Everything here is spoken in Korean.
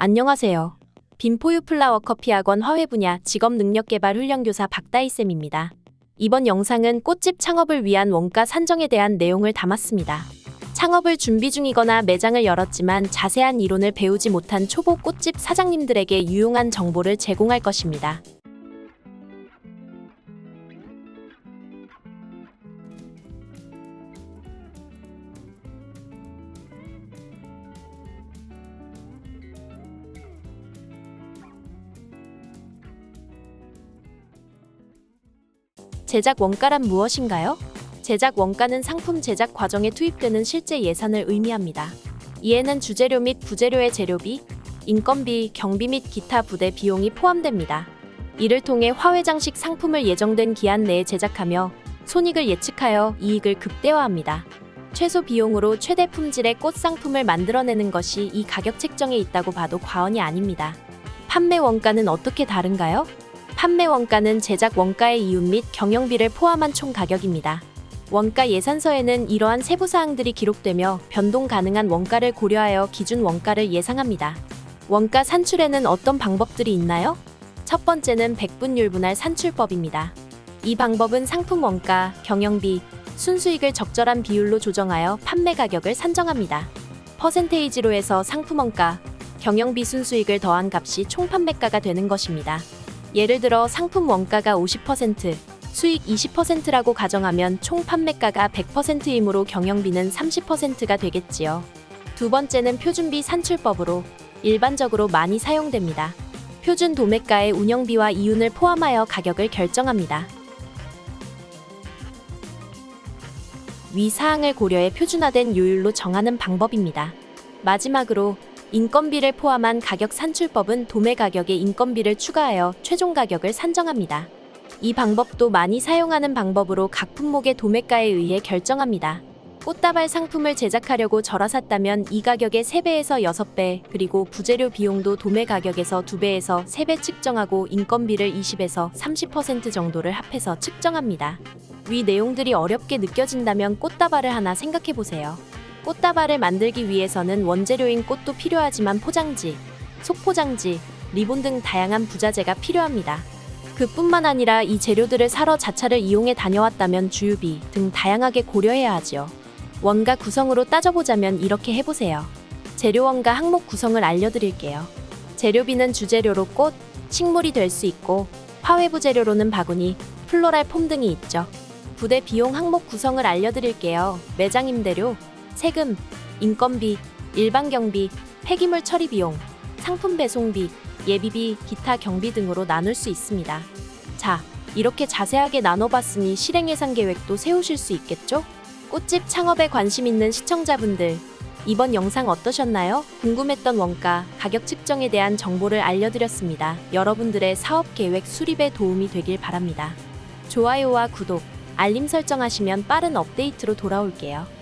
안녕하세요. 빈포유 플라워 커피 학원 화훼 분야 직업 능력 개발 훈련교사 박다희쌤입니다. 이번 영상은 꽃집 창업을 위한 원가 산정에 대한 내용을 담았습니다. 창업을 준비 중이거나 매장을 열었지만 자세한 이론을 배우지 못한 초보 꽃집 사장님들에게 유용한 정보를 제공할 것입니다. 제작 원가란 무엇인가요? 제작 원가는 상품 제작 과정에 투입되는 실제 예산을 의미합니다. 이에는 주재료 및 부재료의 재료비, 인건비, 경비 및 기타 부대 비용이 포함됩니다. 이를 통해 화훼장식 상품을 예정된 기한 내에 제작하며 손익을 예측하여 이익을 극대화합니다. 최소 비용으로 최대 품질의 꽃 상품을 만들어내는 것이 이 가격 책정에 있다고 봐도 과언이 아닙니다. 판매 원가는 어떻게 다른가요? 판매 원가는 제작 원가의 이윤 및 경영비를 포함한 총 가격입니다. 원가 예산서에는 이러한 세부 사항들이 기록되며 변동 가능한 원가를 고려하여 기준 원가를 예상합니다. 원가 산출에는 어떤 방법들이 있나요? 첫 번째는 백분율 분할 산출법입니다. 이 방법은 상품 원가, 경영비, 순수익을 적절한 비율로 조정하여 판매 가격을 산정합니다. 퍼센테이지로 해서 상품 원가, 경영비 순수익을 더한 값이 총 판매가가 되는 것입니다. 예를 들어 상품 원가가 50%, 수익 20%라고 가정하면 총 판매가가 100%이므로 경영비는 30%가 되겠지요. 두 번째는 표준비 산출법으로 일반적으로 많이 사용됩니다. 표준 도매가의 운영비와 이윤을 포함하여 가격을 결정합니다. 위 사항을 고려해 표준화된 요율로 정하는 방법입니다. 마지막으로 인건비를 포함한 가격 산출법은 도매 가격에 인건비를 추가하여 최종 가격을 산정합니다. 이 방법도 많이 사용하는 방법으로 각 품목의 도매가에 의해 결정합니다. 꽃다발 상품을 제작하려고 절하 샀다면 이 가격의 3배에서 6배, 그리고 부재료 비용도 도매 가격에서 2배에서 3배 측정하고 인건비를 20에서 30% 정도를 합해서 측정합니다. 위 내용들이 어렵게 느껴진다면 꽃다발을 하나 생각해보세요. 꽃다발을 만들기 위해서는 원재료인 꽃도 필요하지만 포장지, 속포장지, 리본 등 다양한 부자재가 필요합니다. 그뿐만 아니라 이 재료들을 사러 자차를 이용해 다녀왔다면 주유비 등 다양하게 고려해야 하지요. 원가 구성으로 따져보자면 이렇게 해보세요. 재료 원가 항목 구성을 알려드릴게요. 재료비는 주재료로 꽃, 식물이 될 수 있고 화훼 부재료로는 바구니, 플로랄 폼 등이 있죠. 부대 비용 항목 구성을 알려드릴게요. 매장 임대료, 세금, 인건비, 일반 경비, 폐기물 처리 비용, 상품 배송비, 예비비, 기타 경비 등으로 나눌 수 있습니다. 자, 이렇게 자세하게 나눠봤으니 실행 예산 계획도 세우실 수 있겠죠? 꽃집 창업에 관심 있는 시청자분들, 이번 영상 어떠셨나요? 궁금했던 원가, 가격 측정에 대한 정보를 알려드렸습니다. 여러분들의 사업 계획 수립에 도움이 되길 바랍니다. 좋아요와 구독, 알림 설정하시면 빠른 업데이트로 돌아올게요.